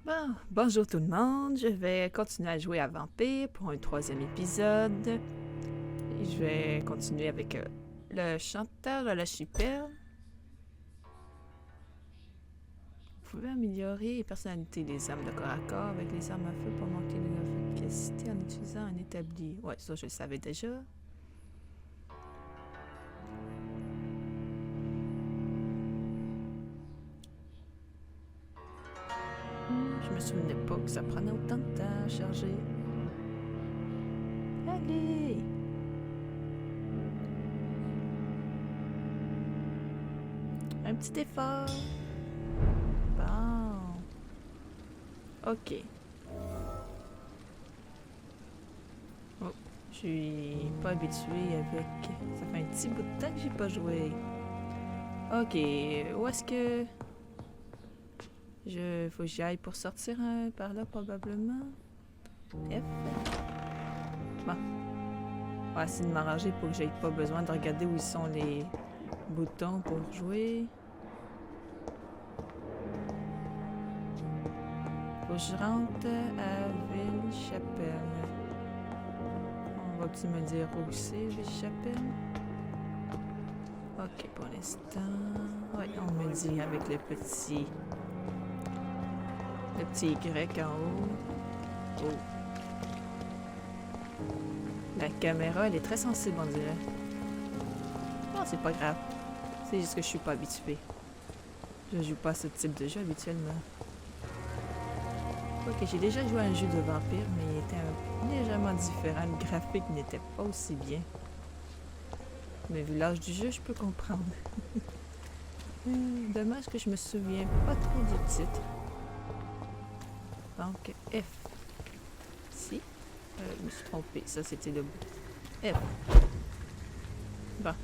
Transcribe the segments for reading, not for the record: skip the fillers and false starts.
Bon, bonjour tout le monde, je vais continuer à jouer à Vampire pour un troisième épisode. Et je vais continuer avec le chanteur de la chipelle. Vous pouvez améliorer les personnalités des armes de corps à corps avec les armes à feu pour monter l'efficacité en utilisant un établi. Ouais, ça je le savais déjà. Je me souvenais pas que ça prenait autant de temps à charger. Allez! Un petit effort. Bon. Ok. Oh, je suis pas habituée avec... Ça fait un petit bout de temps que j'ai pas joué. Ok, où est-ce que... Faut que j'y aille pour sortir par là, probablement. F. Bon. On va essayer de m'arranger pour que j'aie pas besoin de regarder où sont les boutons pour jouer. Faut que je rentre à Ville-Chapelle. On va-tu me dire où c'est, Ville-Chapelle? Ok, pour l'instant... Ouais, on me dit avec le petit Y en haut. Oh. La caméra, elle est très sensible, on dirait. Non, c'est pas grave. C'est juste que je suis pas habituée. Je joue pas à ce type de jeu habituellement. Ok, j'ai déjà joué à un jeu de vampire, mais il était légèrement différent. Le graphique n'était pas aussi bien. Mais vu l'âge du jeu, je peux comprendre. Dommage que je me souviens pas trop du titre. Donc, F. Si. Je me suis trompée. Ça, c'était le bout. F. Bon.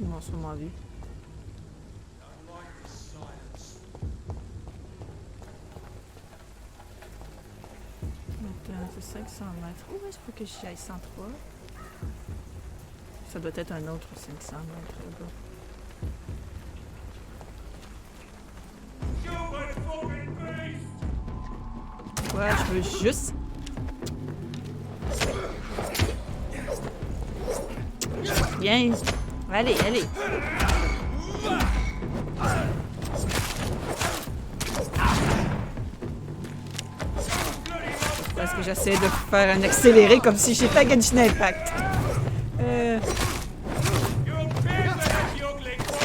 Ils m'ont sûrement vu. C'est 500 mètres. Où est-ce que j'y aille 103? Ça doit être un autre 500 mètres là-bas. Ouais, je veux juste... Bien. Allez, allez. Parce que j'essaie de faire un accéléré comme si j'étais à Genshin Impact.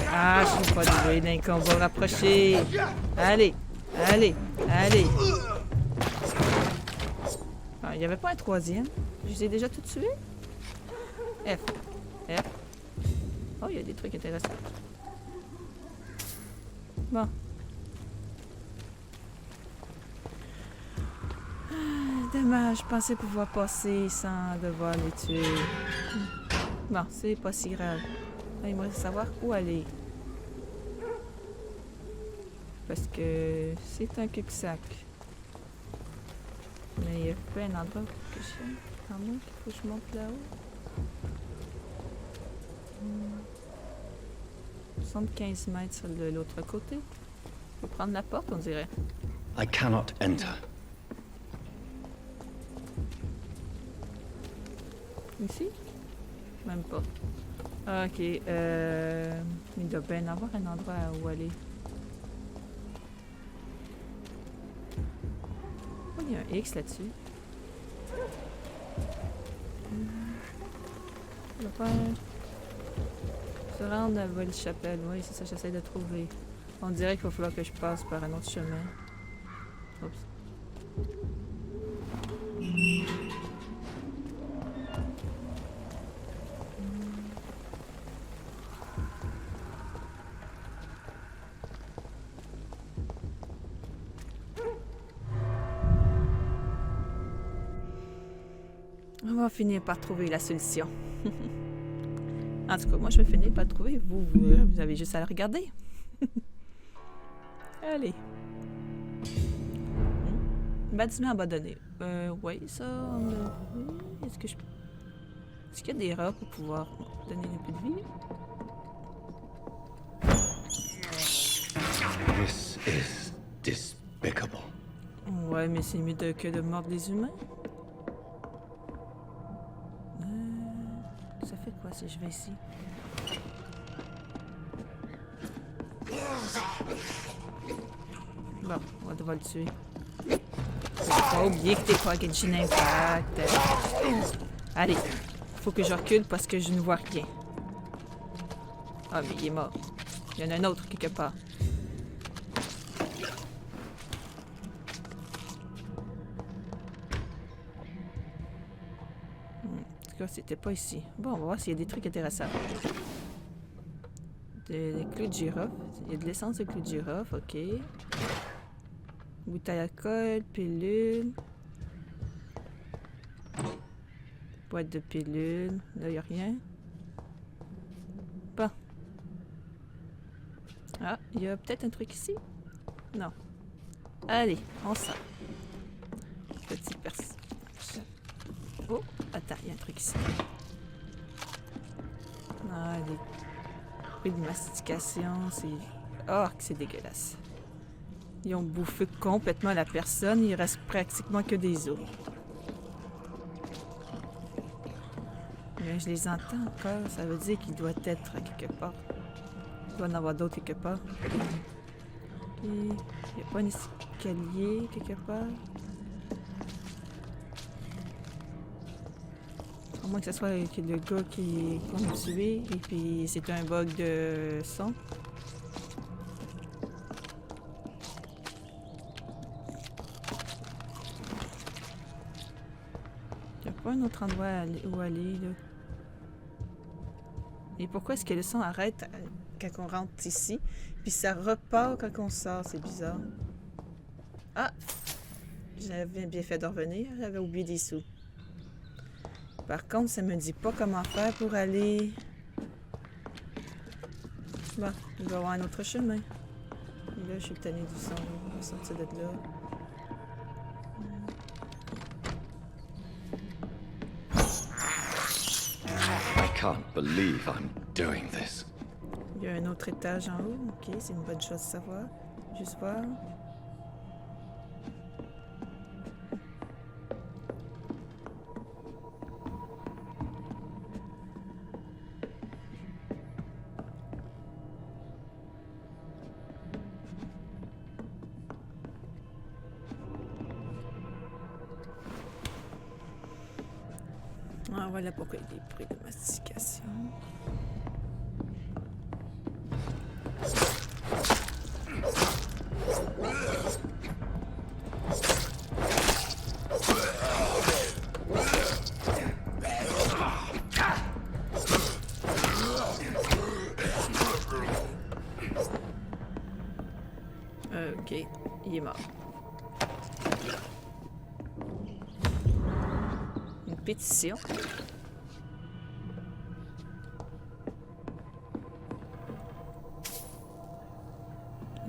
Ah, je suis pas douée d'un combat rapproché. Allez, allez, allez. Ah, il n'y avait pas un troisième. Je les ai déjà tous tués. F. F. Oh, il y a des trucs intéressants. Bon. Dommage, je pensais pouvoir passer sans devoir les tuer. Bon, c'est pas si grave. Là, il me reste savoir où aller. Parce que c'est un cul-de-sac. Mais il y a pas un endroit que je suis. En moins qu'il faut que je monte là-haut. 75 mètres de l'autre côté. Faut prendre la porte, on dirait. I cannot enter. Ici? Même pas. Ok, il doit bien avoir un endroit où aller. Oh, il y a un X là-dessus. Je vais faire... Se rendre à Ville-Chapelle, oui, c'est ça que j'essaie de trouver. On dirait qu'il va falloir que je passe par un autre chemin. Oups. On va finir par trouver la solution. En tout cas, moi, je vais finir par le trouver. Vous avez juste à le regarder. Allez. Bâtiment abandonné. Oui, ça, on l'a vu. Est-ce que je... Est-ce qu'il y a des rats pour pouvoir donner un peu de vie? This is despicable. Ouais, mais c'est mieux que de mordre des humains. Ça fait quoi si je vais ici? Bon, on va devoir le tuer. Faut pas oublier que t'es pas Genshin Impact. Allez, faut que je recule parce que je ne vois rien. Ah, mais il est mort. Il y en a un autre quelque part. En tout cas, c'était pas ici. Bon, on va voir s'il y a des trucs intéressants. Des clous de girofle. Il y a de l'essence de clous de girofle, ok. Bouteille d'alcool, pilule. Boîte de pilules. Là, il n'y a rien. Bon. Ah, il y a peut-être un truc ici? Non. Allez, on sort. Petit perso. Oh, attends, il y a un truc ici. Ah, les bruits de mastication, c'est... Oh, que c'est dégueulasse. Ils ont bouffé complètement la personne, il reste pratiquement que des os. Mais je les entends encore, ça veut dire qu'il doit être à quelque part. Il doit en avoir d'autres quelque part. Et il n'y a pas un escalier quelque part. À moins que ce soit le gars qui qu'on a tué et puis c'est un bug de son. Il n'y a pas un autre endroit où aller là. Et pourquoi est-ce que le son arrête quand on rentre ici, puis ça repart quand on sort? C'est bizarre. Ah! J'avais bien fait de revenir, j'avais oublié des sous. Par contre, ça me dit pas comment faire pour aller... Bon, il doit y avoir un autre chemin. Et là, je suis tannée du son. On va sortir de là. I can't believe I'm doing this. Il y a un autre étage en haut. Ok, c'est une bonne chose à savoir. Juste voir. Ah, voilà pourquoi il y a des bruits de mastication. Ok, il est mort. Une pétition.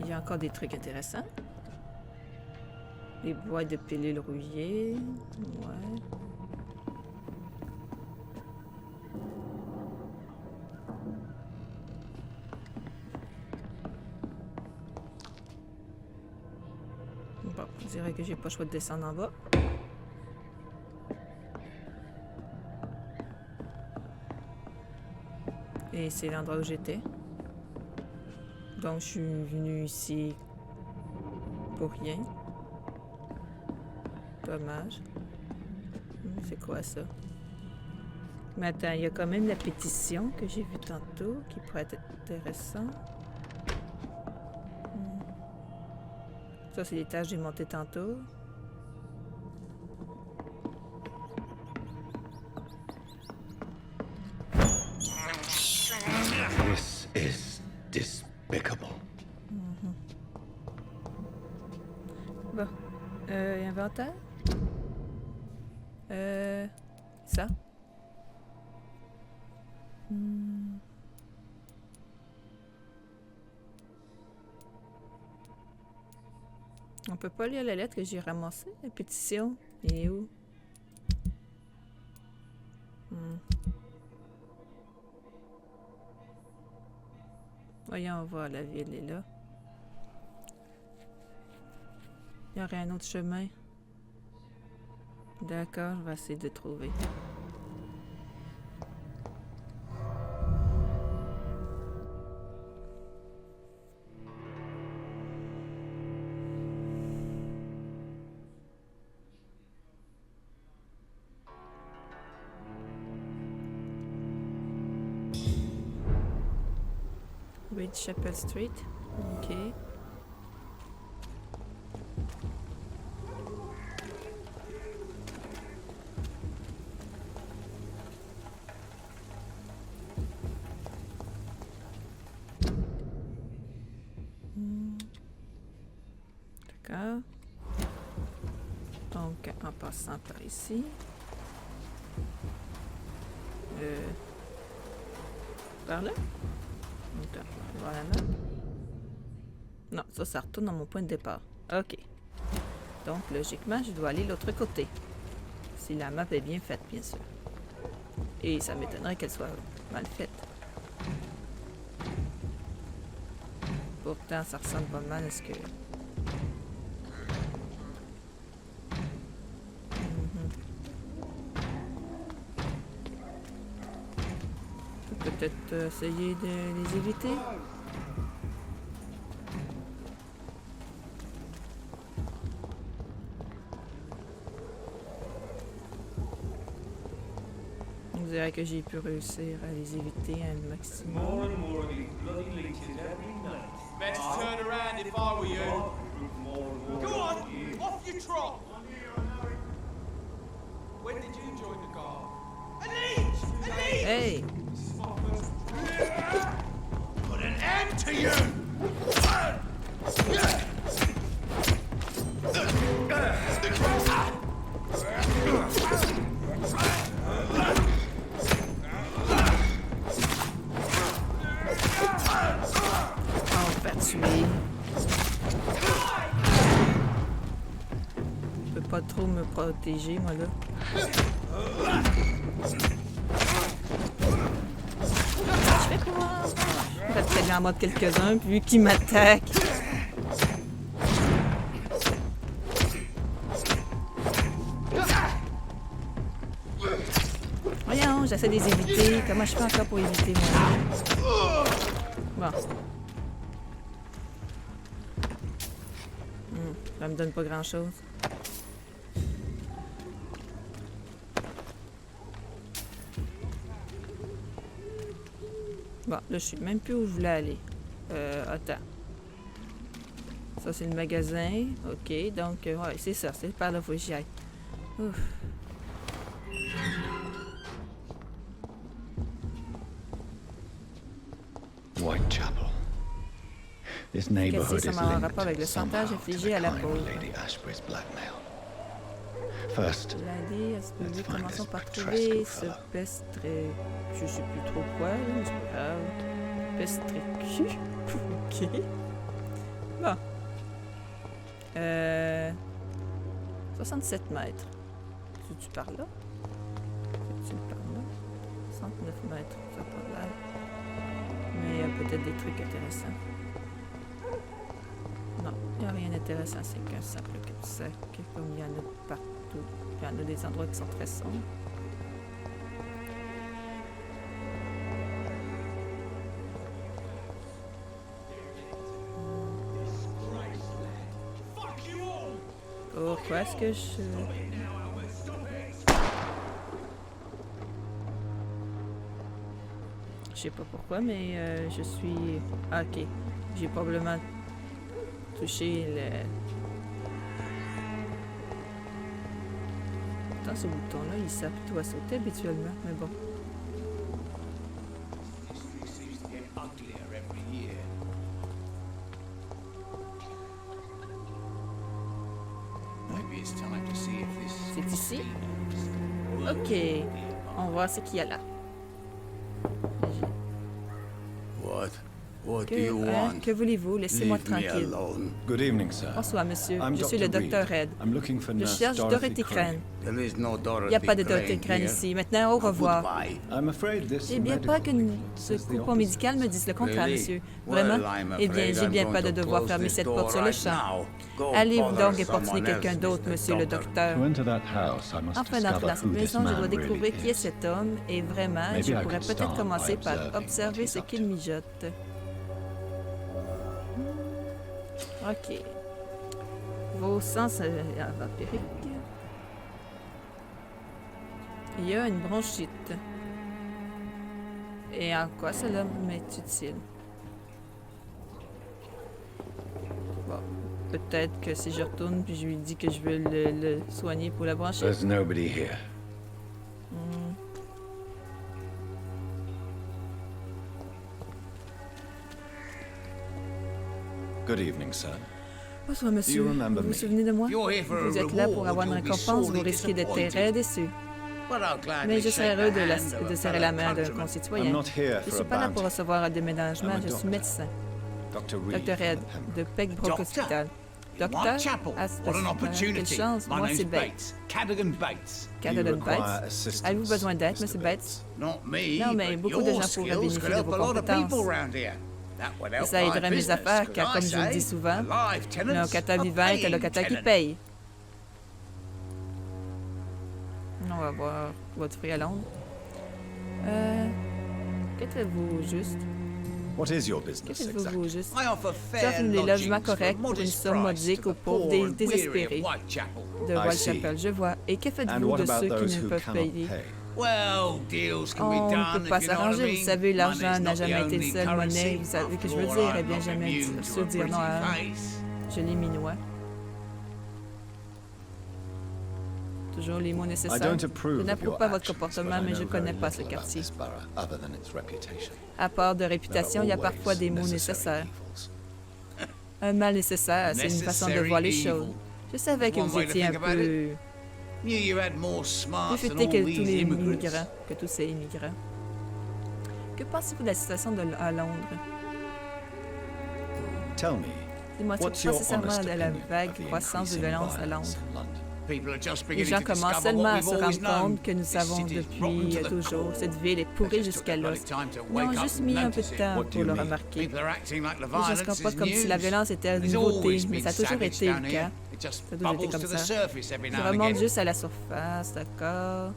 Il y a encore des trucs intéressants. Les boîtes de pilules rouillées. Ouais. Bon, je dirais que j'ai pas le choix de descendre en bas. Et c'est l'endroit où j'étais. Donc, je suis venue ici pour rien. Dommage. C'est quoi ça? Mais attends, il y a quand même la pétition que j'ai vue tantôt qui pourrait être intéressant. Ça, c'est l'étage que j'ai monté tantôt. This is despicable. Bon. Inventaire? Ça? On peut pas lire la lettre que j'ai ramassée? La pétition? Elle est où? Voyons voir, la ville est là. Il y aurait un autre chemin. D'accord, je vais essayer de trouver. Whitechapel Street. Ok. D'accord. Donc, en passant par ici. Par là? Attends, on va voir la map. Non, ça retourne dans mon point de départ. Ok. Donc, logiquement, je dois aller de l'autre côté. Si la map est bien faite, bien sûr. Et ça m'étonnerait qu'elle soit mal faite. Pourtant, ça ressemble pas mal à ce que... Peut-être essayer de les éviter. On dirait que j'ai pu réussir à les éviter un maximum. Best turn around if I were you. Go on, off you trot. When did you join the guard? Elite! Hey! Put an end to you! On va tuer. Je peux pas trop me protéger, moi, là. Je fais quoi? Je vais très bien en mode quelques-uns, puis vu qu'ils m'attaquent. Voyons, j'essaie de les éviter. Comment je fais encore pour éviter, moi? Bon. Ça me donne pas grand-chose. Bon, là, je sais même plus où je voulais aller. Attends. Ça, c'est le magasin. OK, donc, ouais, c'est ça. C'est par là qu'il faut que j'y aille. Ouf. Whitechapel. This neighborhood ça is m'a un linked rapport avec le chantage somehow to infligé the à la crime pauvre. Lady Ashbury's blackmail. First, L'année, à ce public, Let's find commençons this par Petrescu trouver ce fella. pestre... Je sais plus trop quoi, là, mais c'est pas grave. Pestrecu. OK. Bon. 67 mètres. C'est-tu par là? C'est-tu par là? 69 mètres, ça a pas l'air. Mais il y a peut-être des trucs intéressants. Non, il n'y a rien d'intéressant. C'est qu'un simple cul-de-sac, comme il y en a partout. Il y en a des endroits qui sont très sombres. Pourquoi est-ce que je... Je sais pas pourquoi, mais je suis... Ah, ok. J'ai probablement touché le... Pourtant, ce bouton-là, il sert plutôt à sauter habituellement, mais bon. C'est ici? Ok. On va voir ce qu'il y a là. What? What do you want? Que voulez-vous? Laissez-moi Leave me tranquille. alone. Good evening, sir. Bonsoir, monsieur. I'm Je suis le Dr. docteur Reed. Red. I'm looking for Je Nurse cherche Dorothy Crane. Crane. There is no Dorothy Il n'y a pas de Dorothy Crane Crane here. ici. Maintenant, au revoir. Goodbye. I'm afraid this Eh bien, medical pas que report ce says the coupon opposite. médical me dise le contraire, Really? monsieur. Well, Vraiment? I'm Eh bien, afraid j'ai I'm bien going peur de to devoir close fermer this cette door porte sur le right champ. now. Go Allez bother donc importuner someone quelqu'un else, d'autre, Mr. monsieur le Doctor. docteur. To enter that house, I must Enfin, d'entrer dans discover cette who this maison, je man dois découvrir really qui est is. cet homme et vraiment, Maybe je I pourrais could peut-être start commencer by par observing what observer he's ce up qu'il to. mijote. Ok. Vos sens vampiriques. Il y a une bronchite. Et en quoi cela m'est utile? Bon, peut-être que si je retourne puis je lui dis que je veux le soigner pour la bronchite. There's nobody here. Good evening, sir. Bonsoir, monsieur. You remember Vous vous me? souvenez de moi? You're here for a Vous êtes là pour reward, avoir une you'll be récompense, vous sorely risquez d'être disappointed. très déçu. But I'll gladly Mais je serais shake heureux the hand of de a serrer la fellow main d'un countryman. I'm concitoyen. not here Je for suis a pas là pour bounty. recevoir un déménagement, I'm a je suis doctor. médecin. Dr. Reed. Dr. Red, of Pembroke. de Pembroke Doctor? Hospital. Docteur, Whitechapel. à What an opportunity. quelle chance, My moi name's c'est Bates. Bates. Cadogan Bates. Do you Cadogan require Bates. assistance, Avez-vous besoin d'aide, Mr. Monsieur Bates? Not me, Non, mais but beaucoup de your gens pourraient skills bénéficier could de help vos a lot of compétences. people round here. That would help Ça aiderait my mes business, affaires, 'cause car I comme je le dis say, souvent, a live un tenant's locataire a vivant est un paying locataire qui tenant. paye. On va voir votre fruit à l'ombre. Que faites-vous juste? What is your Que business faites-vous exactly? juste? I offer J'offre fair des logements lodgings for a corrects pour une modest somme price modique to aux the pauvres poor des and weary of désespérés Whitechapel. de I Whitechapel, see. je vois. Et que And faites-vous what de about ceux qui those ne who peuvent cannot payer? pay? Well, deals can be On ne done peut pas if you know what I s'arranger, mean. vous savez, l'argent Money's n'a not jamais the été only seule monnaie, currency. vous savez que je After veux all, dire, I'm eh bien not jamais immune to se a dire non à un. pretty face. Je les minois. Toujours les mots I nécessaires. don't Je approve of n'approuve your pas votre actions, comportement, but I mais je know connais very pas ce little about quartier. this borough other than its reputation. À part de There are réputation, il y a always parfois des mots necessary nécessaires. evils. Un mal nécessaire, c'est une façon de voir les choses. Je savais que One vous way to étiez un think about peu Knew you had more plus smarts than futé all que tous these les immigrants. immigrants, que tous ces immigrants. Que pensez-vous de la situation à Londres? Tell me, Dis-moi, tu what's crois your sincèrement honest à la opinion vague of the croissance de increasing violence à violence Londres? in London? People are just Les beginning gens to commencent discover seulement what à we've se always rendre known. compte que nous This savons city's depuis rotten to the toujours. core. Cette ville est pourrie They just jusqu'à took the l'os. bloody time to Ils wake ont up juste and mis un peu notice de it. temps What do pour you le mean? remarquer. People are acting like the Les gens se violence comportent is comme si la news. violence était une There's nouveauté, always mais been ça a toujours savage été down le here. cas. It just Ça a toujours été bubbles comme to the ça. surface every Ça now and remonte again. juste à la surface, d'accord?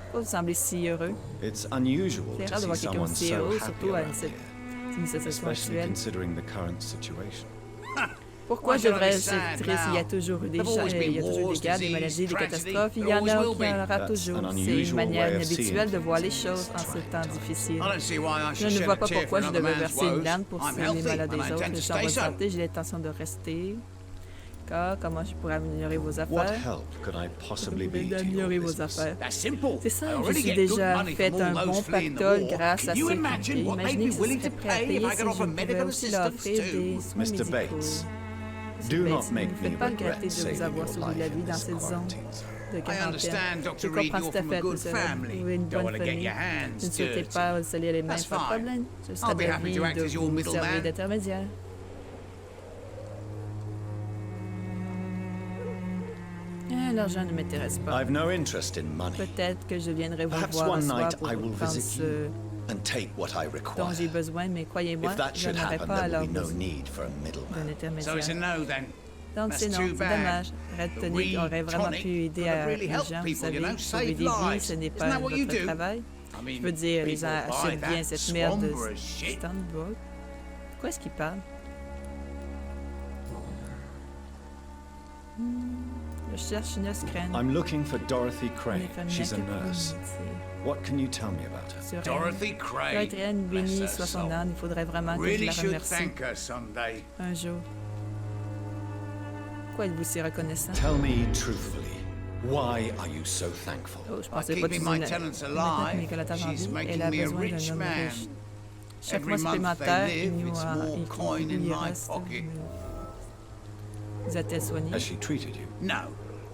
Pourquoi vous semblez si heureux? It's unusual C'est to rare de see voir quelqu'un someone aussi so heureux, happy surtout à around cette here, situation especially actuelle. considering the current situation. Pourquoi Why je should I devrais be être sad triste? Il y a now? toujours eu des There've always gens, il y a been toujours wars, des guerres, des disease, maladies, des tragedy. catastrophes. Il y There en always a will qui en be. aura That's toujours. an C'est une unusual manière way of inhabituelle de seeing voir les things choses en these ce temps trying times. difficile. I don't see why I Je should ne shed vois a pas tear pourquoi for je another devrais man's verser une woes. larme pour I'm les healthy malades des and I autres. intend Je to suis en stay bonne so. santé, j'ai l'intention de rester. Comment je pourrais améliorer vos What affaires? help could I Je possibly pourrais be to your améliorer vos business? affaires. That's simple. C'est ça, I je already suis get good déjà money fait from un all bon those fleeing the pactole war. grâce à Can you ceux imagine qui what they'd imaginez be que ce willing serait to prêt à pay if payer I si could je offer pouvais medical aussi leur assistance offrir des too? soins Mr. médicaux. Bates, Monsieur do Bates, not vous make ne me faites pas regret regretter de saving vous avoir your sauvé life la vie in dans this cette zone quarantine. de I quarantaine. understand, Je Dr. Reed, comprends you're tout à from a fait, good monsieur. family. Vous avez une Don't bonne want to get famille. your Vous ne hands souhaitez dirty. pas vous salir les mains, That's pas de fine. problème. Je serai I'll be happy d'avis to act de as your vous middleman. servir d'intermédiaire. L'argent ne m'intéresse pas. I've no interest in money. Peut-être que je viendrai vous Perhaps voir un one soir night pour I will prendre visit ce you and take what I dont j'ai require. besoin, mais croyez-moi, If that je should n'aurai happen, pas there alors will be no besoin need for a middleman. d'un So it's a intermédiaire. no then. Donc c'est That's non, too c'est bad. dommage. Red The Tonic aurait vraiment Tonic pu aider could have à really les helped gens, vous people, you savez, know, sauver save des vies, lives. ce n'est Isn't pas that what you votre do? travail. I mean, Je veux dire, les people gens buy achètent bien that cette merde de Swanborough shit. Stanbrook. Pourquoi est-ce qu'il parle? Je cherche une Crane. I'm looking for Dorothy Une Crane. infirmière She's a qui peut nurse. m'aider. What can you tell me about her? Sur elle. Dorothy Crane. Catherine, Bless bénie her soit son soul. âme, il faudrait vraiment que je Really la should remercie thank her someday. un jour. Pourquoi êtes-vous si reconnaissant? Tell me truthfully, why are you so thankful? Oh, je By pensais pas que keeping tu my disais. tenants Maintenant que alive, Nicolas t'a she's vendu, making elle a me a besoin rich d'un homme man. riche. Chaque Every mois month supplémentaire, they il live, nous it's a more coin in il my reste. pocket. Vous a-t-elle soigné? Has she treated you? No,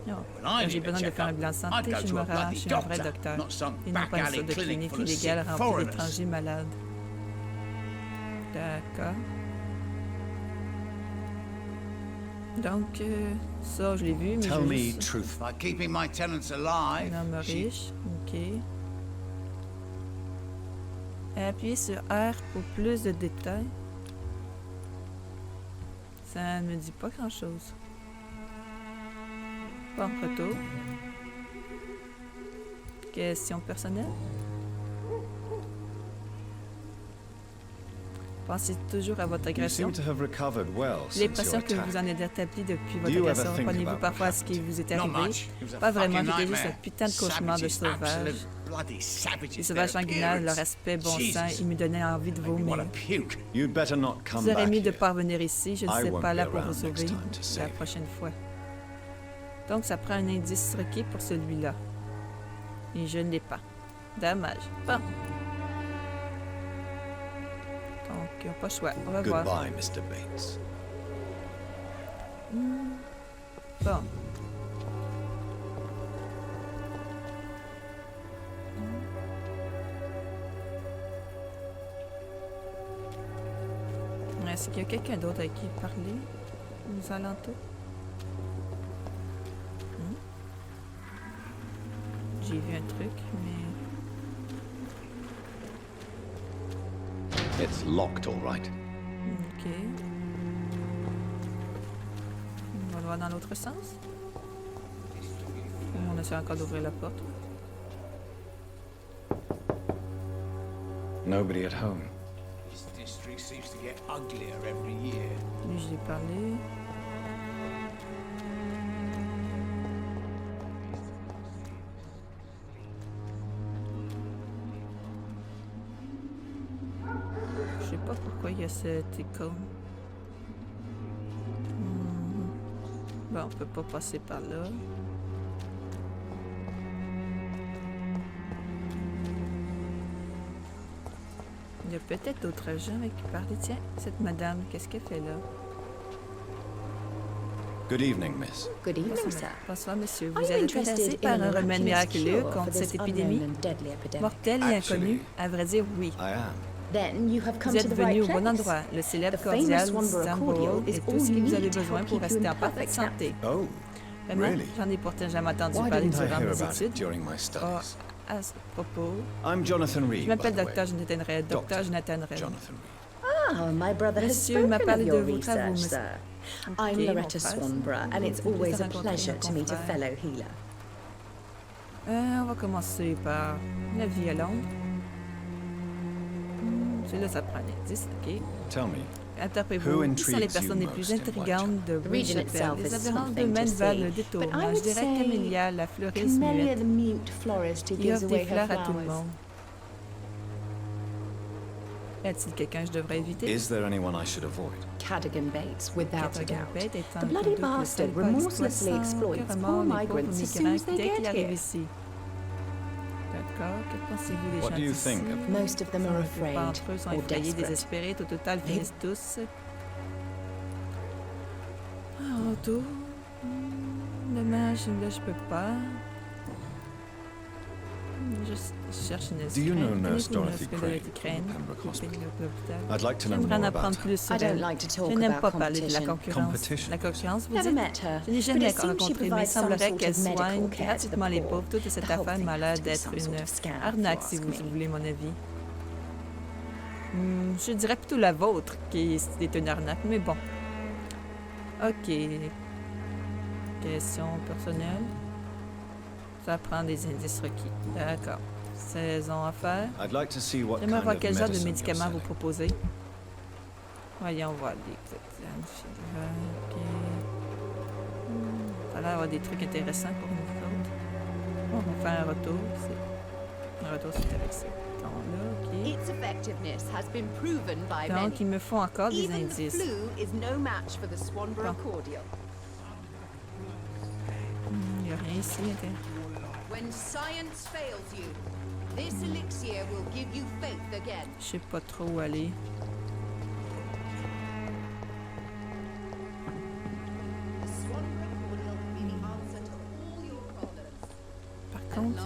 Non. When Quand I j'ai need a besoin de faire un checkup, bilan I'd santé, go je to me a rends bloody chez un vrai doctor, docteur. not some Et non back pas une alley sorte de clinic clinique full of sick illégale remplie foreigners. d'étrangers malades. D'accord. Donc, ça, je l'ai vu, mais je Tell veux me juste... truth. By keeping my tenants alive, Un homme she riche, ok. Appuyez sur R pour plus de détails. Ça ne me dit pas grand-chose. Bon, retour. Question personnelle. Pensez toujours à votre You agression. seem to have recovered well J'ai since l'impression your que vous attack. en êtes rétabli depuis Do votre you ever agression. think Prenez-vous about parfois à what ce qui vous est not arrivé? much. It was a Pas vraiment, fucking j'étais juste un nightmare. putain de cauchemar de Savages, sauvage. absolute bloody savages, Les sauvages their sanguinaires, leur appearance. aspect bon sang, Jesus. ils me donnaient envie de Make me vomir. wanna puke. You'd better not come Vous aurez back mieux de here. parvenir ici, je ne I serai won't pas be là pour around vous next sauver time to la save you. prochaine fois. Donc ça prend un indice requis pour celui-là. Et je ne l'ai pas. Dommage. Bon. Donc, pas le choix. Au revoir. Goodbye, Mr. Bates. Bon. Est-ce qu'il y a quelqu'un d'autre avec qui parler aux alentours? J'ai vu un truc, mais... It's locked, all right. Ok. On va le voir dans l'autre sens. On essaie encore d'ouvrir la porte. Nobody at home. This district seems to get uglier every year. Lui, je l'ai parlé. Je sais pas pourquoi il y a cette icône. Bon, on peut pas passer par là. Il y a peut-être d'autres gens avec qui parler. Tiens, cette madame, qu'est-ce qu'elle fait là? Good evening, miss. Good evening, sir. Bonsoir, monsieur. Are Vous you êtes intéressé interested par in un a remède miraculous miraculeux cure for contre this cette épidémie unknown and deadly epidemic? mortelle et Actually, inconnue? À vrai dire, oui. I am. Then you have come Vous to êtes the right venu au bon place. endroit. Le célèbre The famous cordial Swanborough Samborough cordial is est tout all ce que you vous avez need to besoin help pour keep you rester in en parfaite perfect health. santé. Oh, Vraiment, really? j'en ai pourtant jamais entendu Why parler didn't I durant hear mes about it études. during my Oh, studies? à ce propos, I'm Jonathan Reed, je by m'appelle the way. Dr. Jonathan Red. Dr. Jonathan Red. Jonathan Reed. Ah, my brother has Monsieur m'a spoken parlé of de your vos travaux, research, monsieur. sir. Ok, I'm mon Loretta frère, Swanborough, and it's c'est un always a plaisir de pleasure rencontrer to meet a mon frère. fellow healer. On va commencer par la vie à Londres. Celui-là, ça prend un indice, ok. Tell me, Interprétez-vous, qui sont les personnes les plus intrigantes de The region Winchester? itself Les is aberrances de something to Manval see, le détournent. but I Je would dirais say Camélia, la fleuriste Camellia muette, the mute florist who qui gives offre away des her fleurs à tout le flowers. monde. Y a-t-il quelqu'un que je devrais éviter? is there anyone I should avoid? Cadogan Bates, without a Cadogan doubt. Bates est The un bloody doute le bastard seul pas remorselessly exploitant exploits que poor remords les pauvres migrants as soon migrants as they dès qu'ils get arrivent here. ici. D'accord, que pensez-vous des What gens do you d'ici? think of Most of them are La afraid plupart d'entre eux sont or effrayés, desperate. désespérés, au total finissent tous. Autour. Dommage, là je peux pas. Je cherche une Do you know Nurse Connaissez-vous Dorothy Dorothy Crane from Pembroke Hospital? l'hôpital? I'd like to know J'aimerais en more apprendre about plus sur I don't elle. like to talk Je n'aime pas about parler de la competition. concurrence. Competition. La concurrence, vous Never dites? met her, Je n'ai but jamais it seems she rencontré, mais il provides some semblerait sort qu'elle of medical soigne care to the gratuitement les poor. pauvres. Toute cette The whole affaire thing m'a has l'air to be d'être some une sort of scam, if you arnaque, si ask vous me. voulez mon avis. Je dirais plutôt la vôtre qui est une arnaque, mais bon. Ok. Question personnelle. Ça prend des indices requis. D'accord. Saison à faire. I'd like to see what J'aimerais kind voir of quel genre de medicine you're médicaments vous selling. proposez. Voyons voir des Clotiane, Fidevan, ok. Ça a l'air d'avoir des trucs intéressants pour nous autres. On va faire un retour. Un retour, c'est avec ce temps-là, ok. Its effectiveness has been proven by Donc, many. il me faut encore des Even the indices. flu is no match for the Swanborough Bon. cordial. Il n'y a rien ici. When science fails you, this elixir will give you faith again. Je sais pas trop où aller. The Swanborough cordial will be the answer to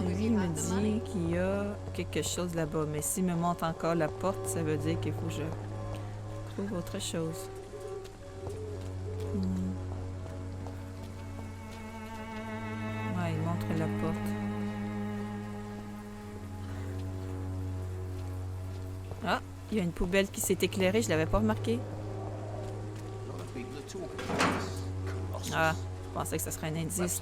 long as Lui, il you me have the money. dit qu'il y a quelque chose là-bas, mais s'il me montre encore la porte, ça veut dire qu'il faut que je trouve autre chose. Ouais, il montre la porte. Ah, il y a une poubelle qui s'est éclairée, je l'avais pas remarqué. A lot of people are talking about this. Ah, je pensais que ça serait un indice.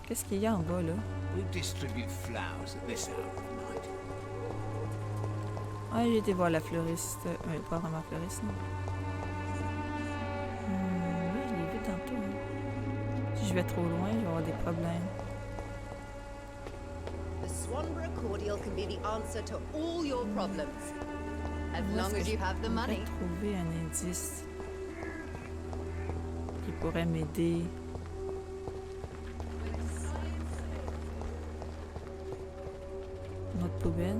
Qu'est-ce qu'il y a en bas, là? We distribute flowers at this hour of the night. Ah, j'ai été voir la fleuriste. Pas vraiment fleuriste, non. Oui, je l'ai vu tantôt. Hein. Si je vais trop loin, je vais avoir des problèmes. The Swanborough cordial can be the answer to all your problems. As Où long est-ce as que you je have the pourrais money. trouver un indice qui pourrait m'aider. Une autre poubelle.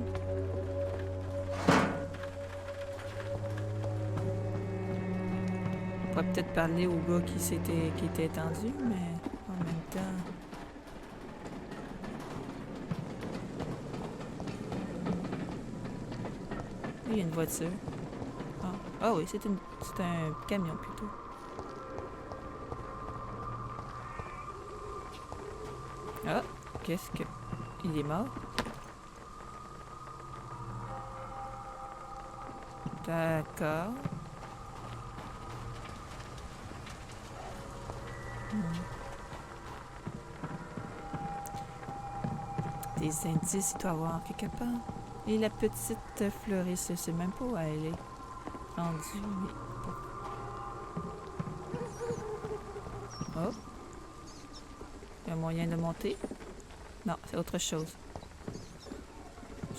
On pourrait peut-être parler au gars qui était étendu, mais en même temps. Il y a une voiture. Ah oui, c'est un camion plutôt. Ah, qu'est-ce que... Il est mort? D'accord. Des indices, il doit y avoir quelque part. Et la petite fleuriste, je sais même pas où elle est rendue. Mais... Oh. Il y a moyen de monter? Non, c'est autre chose.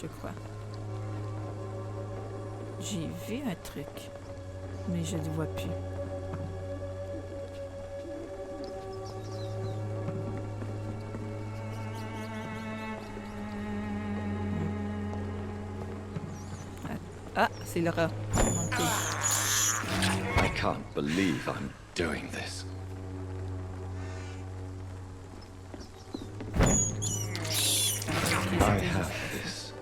Je crois. J'ai vu un truc, mais je ne le vois plus. Ah, c'est le rat. Ok. I can't believe I'm doing this. I have this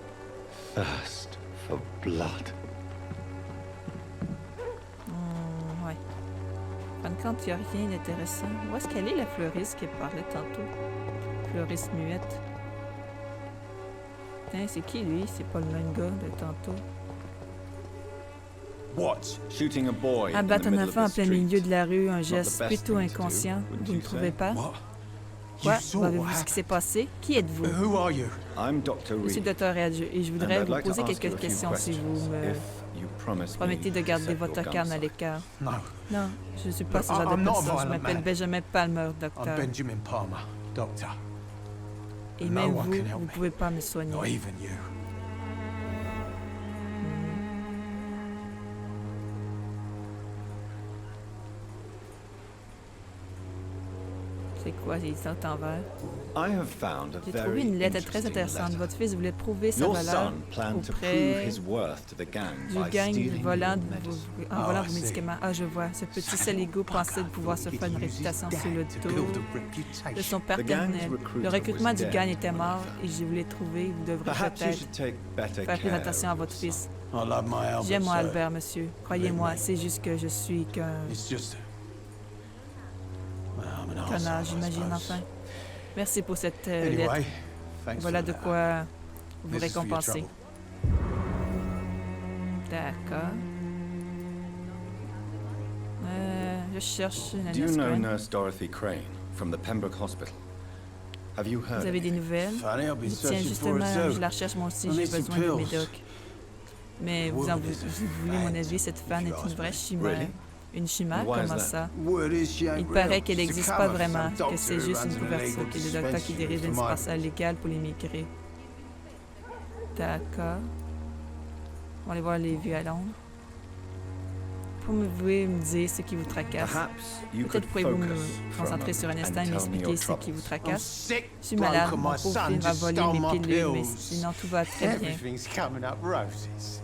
thirst for blood. Ouais. En fin de compte, il n'y a rien d'intéressant. Où est-ce qu'elle est, la fleuriste qui parlait tantôt? Fleuriste muette. Putain, c'est qui, lui? C'est pas le même gars de tantôt. What? Shooting a boy in the Abattre un middle of enfant en the plein street. milieu de la rue, un Not the geste best plutôt thing to do, inconscient. wouldn't Vous ne you trouvez say? pas? What? Quoi? You saw Avez-vous what vu ce qui s'est happened? passé? Qui êtes-vous? Who are you? I'm Dr. Je suis Reed. Dr. Reed et je and voudrais I'd vous like to poser ask you quelques a few questions si vous questions, me if you promise me promettez de to garder set votre your calme guns à aside. l'écart. No, Non, je ne suis pas ce genre de I'm not a personne. Je violent m'appelle man. Benjamin Palmer, I'm docteur. Benjamin Palmer, doctor. Et No même one vous, can help vous me. ne pouvez pas me soigner. Not even you. C'est quoi, les notes en vert? I have found a J'ai trouvé very une lettre très interesting intéressante. letter. Votre fils voulait prouver sa Your valeur son planned to prove auprès his worth to the gang du by gang stealing volant your de medicine. en volant I vos see. médicaments. Ah, je vois. Ce petit saligo pensait de pouvoir se faire une réputation sur le dos de son père terminel. Le recrutement du gang était mort et je voulais trouver. Vous devrez Perhaps you peut-être should take better faire plus care attention à of votre your fils. son. I love my Albert. J'aime mon sir. Albert, monsieur. Croyez-moi, c'est juste que je suis qu'un It's just. Well, I'm an connard, arsehole, I j'imagine, suppose. enfin. Merci pour cette lettre. Anyway, thanks Voilà for de that. quoi vous This is for your récompenser. trouble. D'accord. Je cherche une Do you know Crane. Nurse Dorothy Crane from the Pembroke Hospital? Have you heard Vous avez of des me? nouvelles? Funny, I've been Tiens, searching for justement, it je too. la recherche moi aussi, I j'ai need some besoin de pills. médocs. Mais vous voulez mon avis, cette fan est une vraie chimère. Really? Une chimère, Why is comment that? ça? Word is she ain't Il paraît real. qu'elle She's a n'existe cover pas for vraiment, some que doctor c'est who juste runs une an couverture, illegal que les docteurs qui dispensary dirigent for une migrants. dispensaire légale pour les migrés. D'accord. On va aller voir les vues à Londres. Pouvez-vous me dire ce qui vous tracasse? Perhaps you could Peut-être pourriez-vous me focus for a concentrer sur un moment instant and et tell me m'expliquer your ce qui troubles. vous I'm tracasse? sick, Je suis bloke, malade, and mon my pauvre son fils m'a just volé stole mes my pilules, mais pills. sinon tout va très bien. Everything's coming up roses.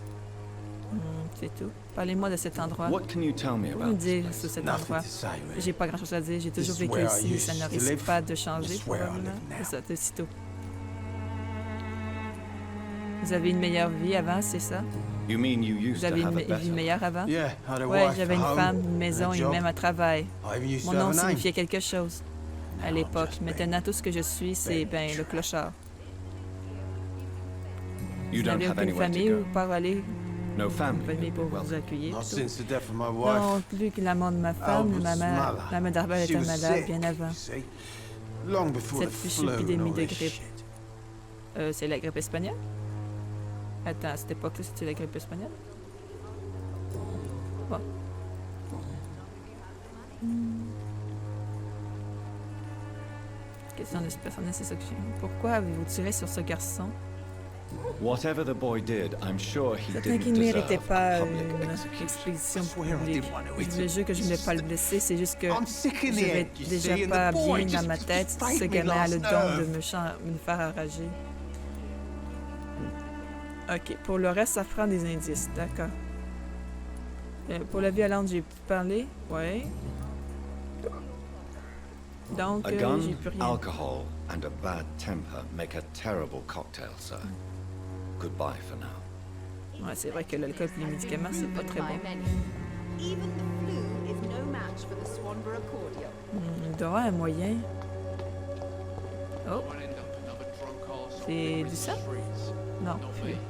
C'est tout. Parlez-moi de cet endroit. What can you tell me Vous me about this dire place? sur cet Nothing endroit. to say, really. J'ai pas grand-chose à dire. J'ai toujours This is vécu where I ici, mais ça used ne to risque live. pas de changer This is where I probablement. live now. C'est ça, c'est aussitôt. Vous avez une meilleure vie avant, c'est ça? You mean you used Vous to avez have une a vie better? meilleure avant? Yeah, I had a Ouais, wife, j'avais a une home, femme, une and a maison et job. même un travail. I even used Mon to have nom a name. signifiait quelque chose à Now l'époque. I'm just Maintenant, tout ce que je suis, c'est Ben ben le clochard. You Vous don't n'avez have aucune anywhere famille to où go. par aller, No une family. famille pour Well, vous accueillir. Not plutôt. since the death of my Non, wife. plus que la mort de ma femme, Albert's mother. ma mère d'Albert She était was malade sick, bien avant. you see. Long before Cette the fichue flu and épidémie all de this grippe. shit. C'est la grippe espagnole? Attends, à cette époque-là, c'était la grippe espagnole? Bon. Question de ce personnage, c'est ça que j'ai. Pourquoi avez-vous tiré sur ce garçon? whatever the boy did, I'm sure he Certain didn't qu'il ne méritait deserve pas a public une execution. expédition swear I publique. didn't want to Je eat voulais juste que je ne voulais pas le blesser, c'est juste que I'm sick in je the vais head, you déjà see, and pas the boy bien dans ma just tête. paid Ce me gamin a le last don de nerve. me faire enrager. Ok, pour le reste, ça prend des indices, d'accord. Pour la violence, j'ai pu parler, ouais. Donc, A j'ai gun, plus rien. alcohol, and a bad temper make a terrible cocktail, sir. Goodbye for now. Ouais, c'est vrai que l'alcool et les médicaments, c'est pas très bon. My menu. Even the flu is no match for the Swanborough cordial. Il doit y avoir un moyen. Oh, Might end up another drunk arse on c'est the du sang? streets. Non, Not fluide. me.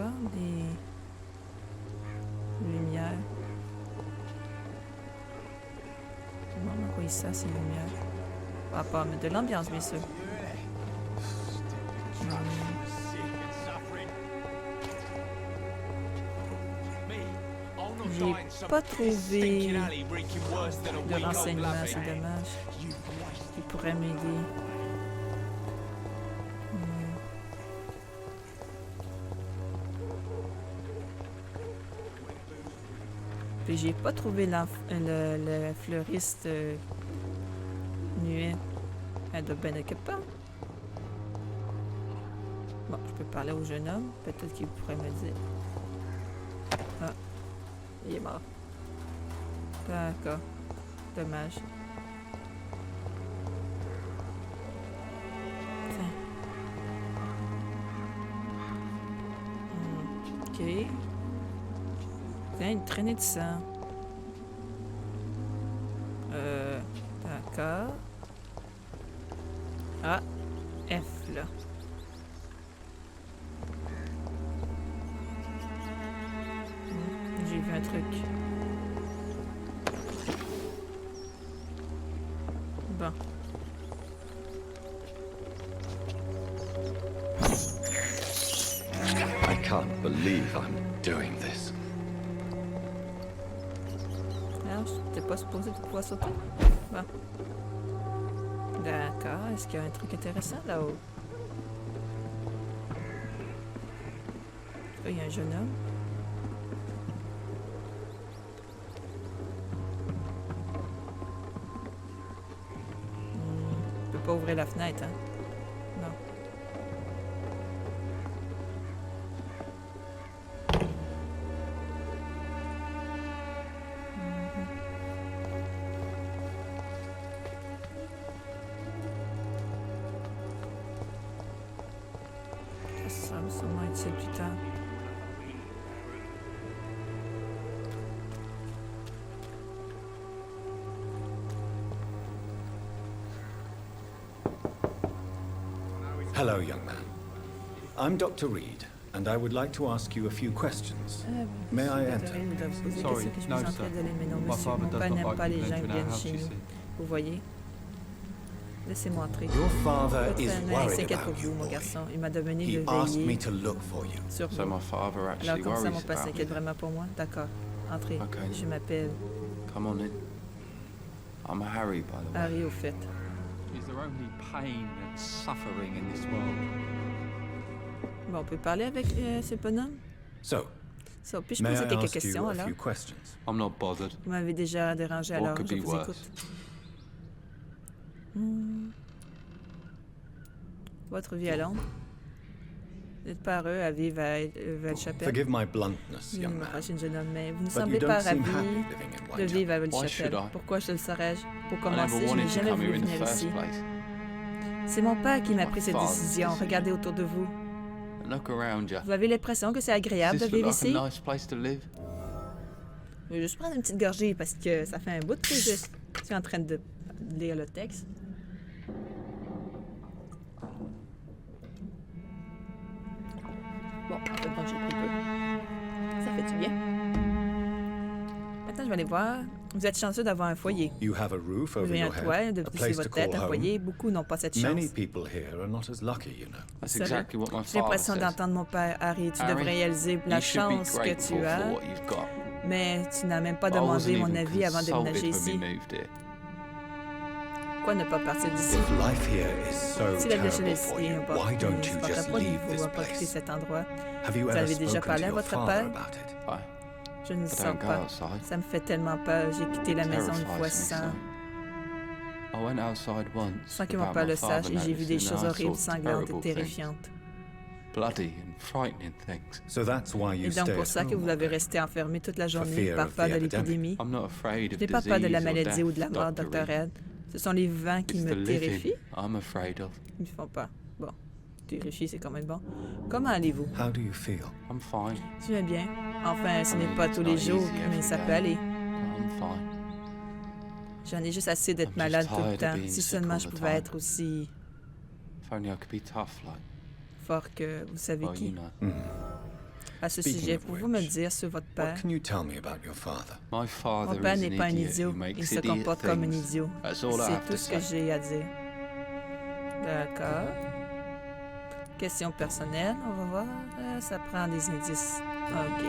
Encore des lumières. Je me demande à quoi ça, ces lumières. Ah, pas mettre de l'ambiance, bien sûr. Sick and suffering. Me, I'll not J'ai die in some pas piss trouvé stinking alley reeking worse than a de week old renseignements, loving. c'est dommage. You waste. Qui pourrait m'aider. Puis j'ai pas trouvé le fleuriste nuet. Elle doit bien être quelque part. Bon, je peux parler au jeune homme. Peut-être qu'il pourrait me dire. Ah, il est mort. D'accord. Dommage. Tiens. Ok. Tiens, une traînée de sang. D'accord. Ah, F là. J'ai vu un truc. Bon. I can't believe I'm doing this. Alors, t'es pas supposé de pouvoir sauter? Bon. D'accord. Est-ce qu'il y a un truc intéressant là-haut? Là, il y a un jeune homme. Je peux pas ouvrir la fenêtre, hein? Non. Ça va sûrement être ça plus tard. Hello, young man. I'm Dr. Reed, and I would like to ask you a few questions. May I enter? Sorry, no, sir. Non, My monsieur, father mon does père not n'aime like pas les people gens qui entering our viennent house, chez you nous. see. Vous voyez? Laissez-moi entrer. Your father Votre is père worried s'inquiète pour about vous, you, mon boy. garçon. Il m'a demandé He de asked me veiller to look for you. sur So vous. my father Alors, actually comme ça, mon worries père about s'inquiète me. vraiment pour moi. D'accord. Entrez. Ok. Je m'appelle Come on in. I'm Harry, by the way. Harry, au fait. Is there only pain and suffering in this world? Bon, on peut parler avec ce bonhomme? So, Ça, puis-je may I poser quelques ask you questions, a alors? few questions? I'm not bothered. Vous m'avez déjà dérangé, What alors could je be vous worse? écoute. Votre vie à Londres? Vous êtes pareux à vivre à Whitechapel. Forgive my bluntness, young Ma man. prochaine jeune homme, mais vous ne But you semblez don't pas seem ravi happy living in de Whitechapel. vivre à Why Whitechapel. should I? Pourquoi je le saurais-je? Pour I commencer, never je n'ai wanted to jamais come voulu here in the venir first ici. place. C'est mon père qui m'a My pris cette father's décision. decision. Regardez autour de vous. Look around you. Vous avez l'impression que c'est Does agréable de this vivre look like ici? a nice place to live? Je vais juste prendre une petite gorgée parce que ça fait un bout que je suis en train de lire le texte. Bon, en fait, donc j'ai pris peu. Ça fait du bien. Maintenant, je vais aller voir. Vous êtes chanceux d'avoir un foyer. You have a roof Vous over avez un your toit, head, de a pousser place to votre call tête, un home. foyer. Beaucoup n'ont pas cette chance. Many people here are not as lucky, you know. That's C'est vrai. exactly what my J'ai l'impression father says. d'entendre mon père. Harry, tu Harry, devrais réaliser la You should be chance que grateful tu as, for what you've got. mais tu n'as même pas I wasn't demandé mon even avis avant de consulted déménager when we ici. moved here. Pourquoi ne pas partir d'ici? If life here is so Si la vie terrible est for ici, you, why don't you just leave this pas quitter place? cet endroit. Have you Vous ever avez déjà spoken parlé to à your votre father père? about it? I Je ne I sors don't go pas. outside. Ça me fait tellement peur. J'ai quitté la maison une fois Terrifies me sans, so. I went outside once sans que mon without père my le sache father et j'ai vu des noticing, choses and I horribles, saw sanglantes et terrible terrifiantes. things. Bloody and frightening things. So that's why you Et donc stay pour at ça que home. vous avez resté enfermé toute la journée fear par of peur the de epidemic. l'épidémie. I'm not afraid Je of n'ai pas peur de la disease or maladie ou de la death, mort, Dr. Dr. Reed. Red. Ce sont les vents qui It's the me living terrifient. I'm afraid of. Ils ne font pas. Bon, terrifié, c'est quand même bon. Comment allez-vous? How do you feel? I'm fine. Je vais bien. Enfin, ce I n'est mean, pas it's tous not les jours, easy mais every ça peut day. aller. I'm fine. J'en ai juste assez d'être I'm just malade tout le tired of temps. being Si sick seulement all je the pouvais time. être aussi If only I could be tough like, fort que vous savez well, you qui. know. À ce Speaking sujet, of pouvez-vous me which, dire sur votre What père? can you tell me about your father? My father Mon père is n'est an pas un idiot idiot. who makes Il se idiot comporte comme un things. idiot. That's all I have C'est to tout ce que say. j'ai à dire. D'accord. Question personnelle, on va voir. Ça prend des indices. Ok.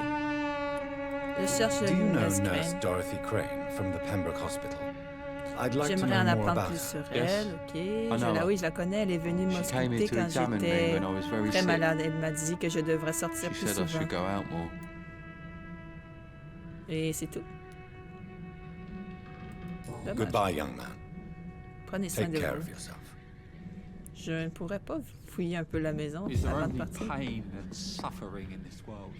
Je cherche Do you know Nurse Nurse Crane. Dorothy Crane from the Pembroke Hospital? I'd like to J'aimerais en know more apprendre about plus her. sur Yes. elle. Ok. know Je, her. oui, je la connais. Elle est venue She came here m'ausculter to quand examine me j'étais when I was very très sick. malade. Elle m'a dit que je devrais sortir She plus said I souvent. should go out more. Et c'est tout. Dommage. Goodbye, young man. Prenez soin Take de care vous. of yourself. Je ne pourrais pas fouiller un peu la maison Is there avant de only partir. pain and suffering in this world?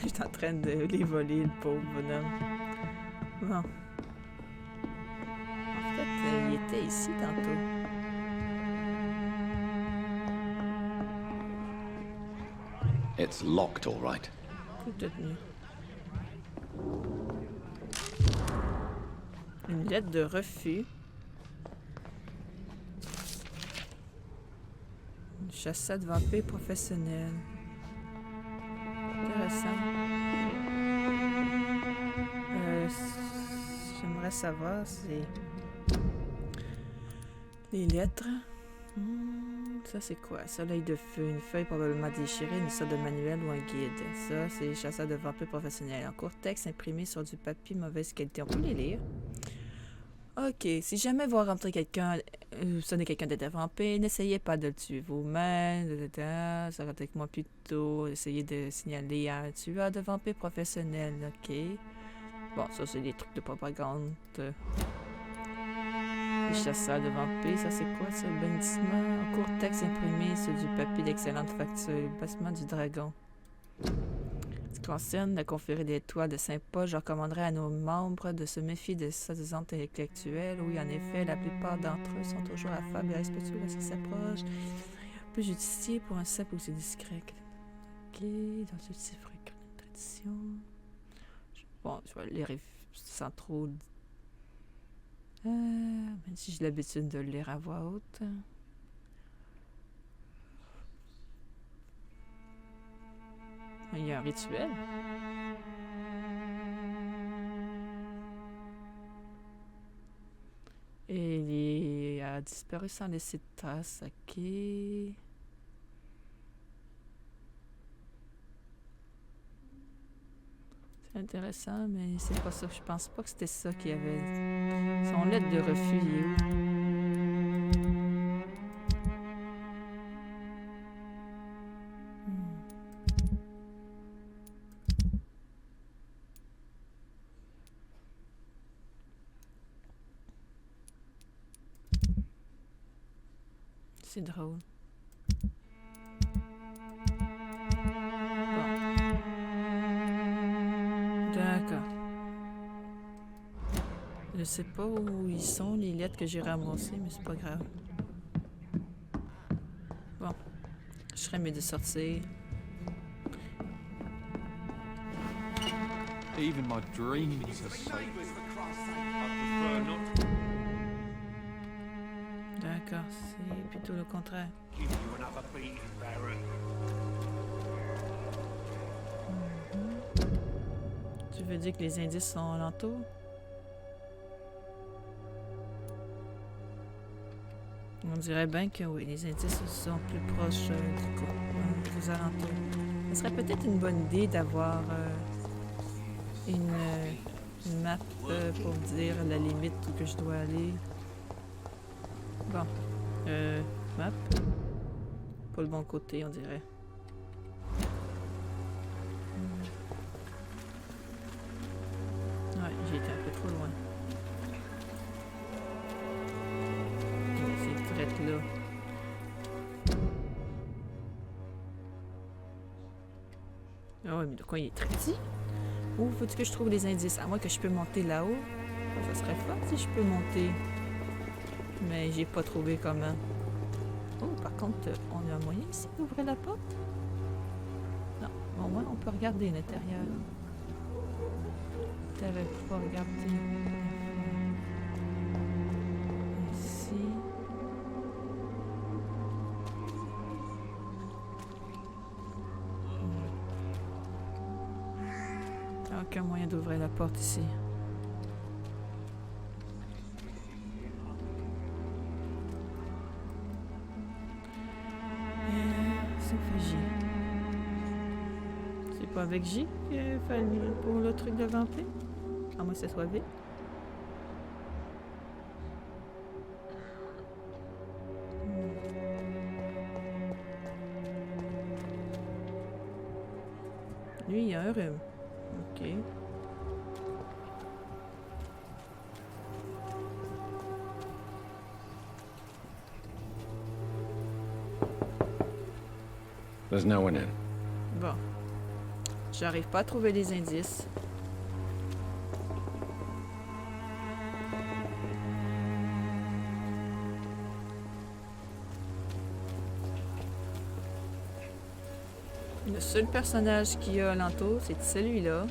Je suis en train de les voler, le pauvre bonhomme. Bon. En fait, il était ici tantôt. It's locked, all right. Coup de tenue. Une lettre de refus. Une chassade vampire professionnelle. Intéressant. J'aimerais savoir si... Les lettres. Ça, c'est quoi? Soleil de feu, une feuille probablement déchirée, une sorte de manuel ou un guide. Ça, c'est chasseur de vampires professionnel. En court texte imprimé sur du papier mauvaise qualité. On peut les lire. Ok, si jamais vous rencontrez quelqu'un, vous sonnez quelqu'un d'être un vampire, n'essayez pas de le tuer vous-même. Ça va avec moi plutôt. Essayez de signaler à un tueur de vampires professionnel. Ok. Bon, ça, c'est des trucs de propagande. Les chasseurs de vampires, ça c'est quoi ça? Bannissement, en court texte imprimé sur du papier d'excellente facture. Bassement du dragon. Ce qui concerne la conférée d'étoiles de Saint-Paul, je recommanderais à nos membres de se méfier de ces intellectuels. Oui, en effet, la plupart d'entre eux sont toujours affables et respectueux lorsqu'ils s'approchent. Plus judicieux pour un simple aussi discret. Ok, dans ce petit fréquent une tradition. Bon, je vais lire sans trop... même si j'ai l'habitude de le lire à voix haute. Il y a un rituel. Et il a disparu sans laisser de traces. Ok. C'est intéressant, mais c'est pas ça. Je pense pas que c'était ça qu'il y avait. Son lettre de refus, il est où? C'est drôle. Bon. D'accord. Je sais pas où ils sont, les lettres que j'ai ramassées, mais c'est pas grave. Bon. Je serais mieux de sortir. Even my dreams are sacred. D'accord, c'est plutôt le contraire. Tu veux dire que les indices sont alentours? On dirait bien que oui, les indices sont plus proches des alentours. Ce serait peut-être une bonne idée d'avoir une map pour me dire la limite où que je dois aller. Bon. Map. Pas le bon côté, on dirait. Ouais, j'ai été un peu trop loin. C'est direct là. Ah ouais, mais de quoi il est très petit? Où faut-il que je trouve les indices? À moins que je peux monter là-haut. Ça serait fort si je peux monter. Mais j'ai pas trouvé comment. Oh, par contre, on a un moyen ici d'ouvrir la porte? Non, au moins on peut regarder l'intérieur. T'avais pas regardé. Ici. Aucun moyen d'ouvrir la porte ici. C'est pas avec J qu'il fallait pour le truc de vampire? À moins que ce soit V. Lui, il a un rhume. Ok. There's no one in. Bon. J'arrive pas à trouver les indices. Le seul personnage qu'il y a alentour, c'est celui-là.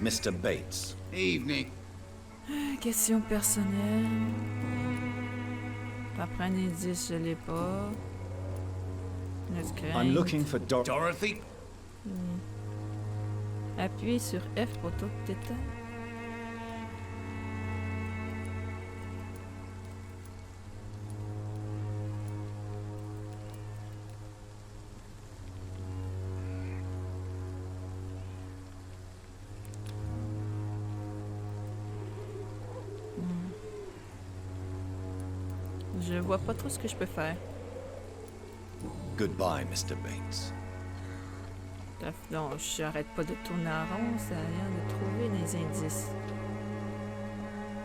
Mr. Bates. Evening. Question personnelle. Après un indice, je l'ai pas. Let's I'm looking for Dorothy? Appuyez sur F pour tout détail. Je vois pas trop ce que je peux faire. Goodbye, Mr. Bates. Non, j'arrête pas de tourner en rond, ça a l'air de trouver des indices.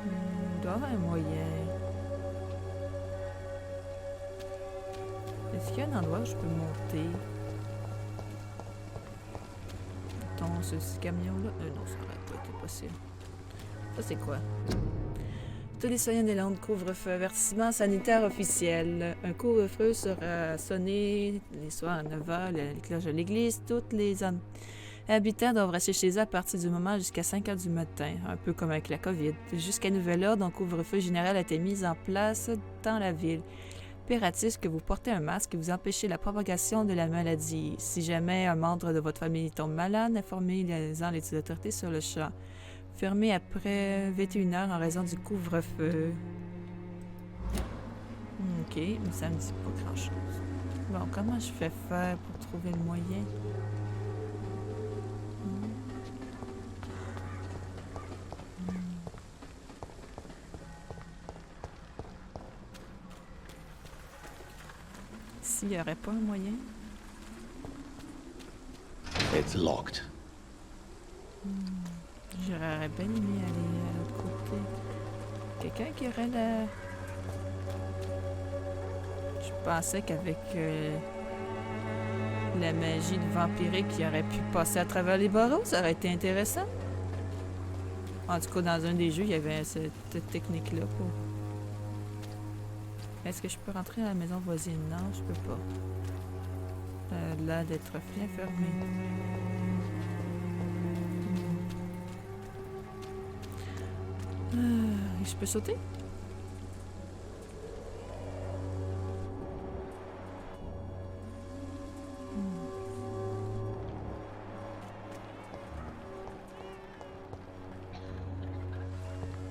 Il doit y avoir un moyen. Est-ce qu'il y a un endroit où je peux monter? Mettons, ce camion-là? Non, ça n'aurait pas été possible. Ça, c'est quoi? Tous les citoyens des Landes, couvre-feu, avertissement sanitaire officiel. Un couvre-feu sera sonné les soirs à 9h, les cloches de l'église. Tous les habitants doivent rester chez eux à partir du moment jusqu'à 5h du matin, un peu comme avec la COVID. Jusqu'à nouvel ordre, un couvre-feu général a été mis en place dans la ville. Impératif que vous portez un masque et vous empêchez la propagation de la maladie. Si jamais un membre de votre famille tombe malade, informez-en les autorités sur le champ. Fermé après 21h en raison du couvre-feu. Ok, mais ça me dit pas grand-chose. Bon, comment je fais faire pour trouver le moyen? S'il n'y aurait pas un moyen? It's locked. J'aurais bien aimé aller à l'autre côté. Quelqu'un qui aurait la... Je pensais qu'avec la magie de vampirique, il aurait pu passer à travers les barreaux. Ça aurait été intéressant. En tout cas, dans un des jeux, il y avait cette technique-là. Est-ce que je peux rentrer à la maison voisine? Non, je peux pas. Ça a l'air d'être bien fermé. Je peux sauter?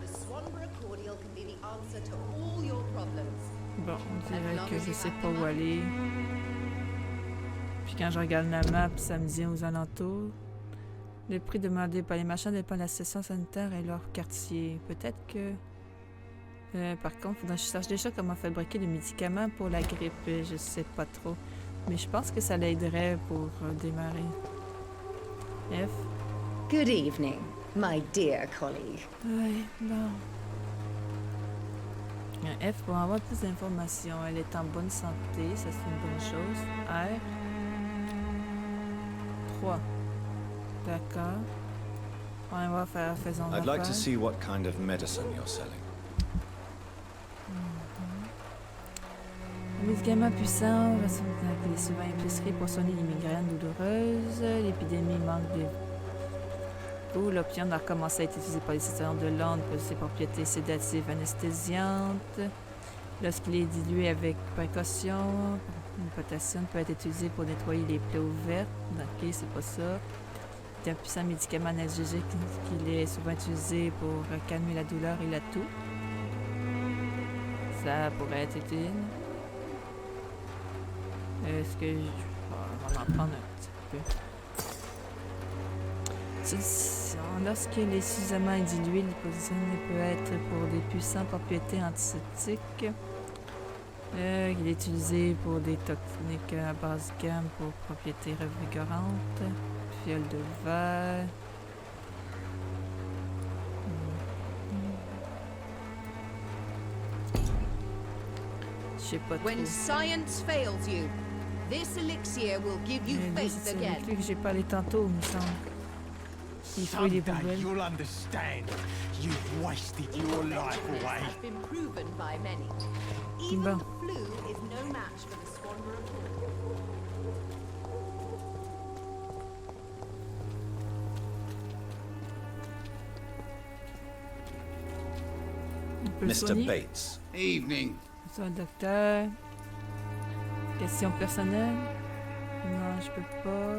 The Swanborough cordial can be the answer to all your problems. Bon, on dirait que je sais pas où aller. Puis quand je regarde la map, ça me dit aux alentours. Le prix demandé par les marchands dépend de la session sanitaire et leur quartier. Peut-être que... par contre, faudrait que je sache déjà comment fabriquer des médicaments pour la grippe. Je sais pas trop. Mais je pense que ça l'aiderait pour démarrer. F. Good evening, my dear colleague. Ouais, bon. Un F pour avoir plus d'informations. Elle est en bonne santé, ça c'est une bonne chose. R. 3. D'accord. On va faire faisons I'd like to affaire. see what kind of medicine you're selling. Médicaments puissants, il est souvent épicerie pour soigner les migraines douloureuses. L'épidémie manque de... L'opium a recommencé à être utilisé par les citoyens de Londres pour ses propriétés sédatives anesthésiantes. Lorsqu'il est dilué avec précaution, le potassium peut être utilisé pour nettoyer les plaies ouvertes. Ok, c'est pas ça. C'est un puissant médicament analgésique qu'il est souvent utilisé pour calmer la douleur et la toux. Ça pourrait être utile. Est-ce que on va en prendre un petit peu. Lorsqu'il est suffisamment dilué, l'hyposine peut être pour des puissantes propriétés antiseptiques. Il est utilisé pour des techniques à basse gamme pour propriétés revigorantes. Fiole de verre. Je sais pas trop. When science fails you, this elixir will give you Lui, faith c'est again. avec lui que j'ai parlé tantôt, il me semble. Il fouille les Someday poubelles. you'll understand. You've wasted your life Effectiveness away. has been proven by many. Even Bon. the flu is no match for the Swanborough cordial. On peut le Mr. soigner. Bates. Evening. C'est un docteur. Question personnelle. Non, je peux pas.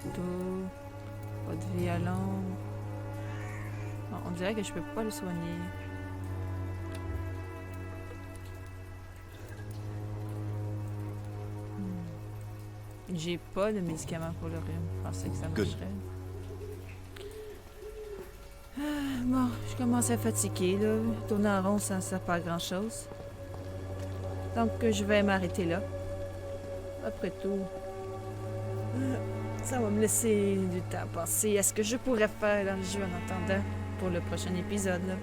Photo. Pas de vie à l'ombre. Bon, on dirait que je peux pas le soigner. J'ai pas de médicament pour le rhume. Je pensais que ça Good. marcherait. Bon, je commence à fatiguer, là. Tourner en rond, ça ne sert pas à grand-chose. Donc, je vais m'arrêter là. Après tout, ça va me laisser du temps à penser à ce que je pourrais faire dans le jeu en attendant pour le prochain épisode, là.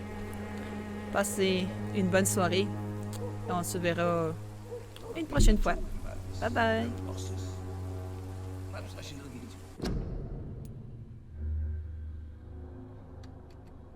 Passez une bonne soirée. On se verra une prochaine fois. Bye bye!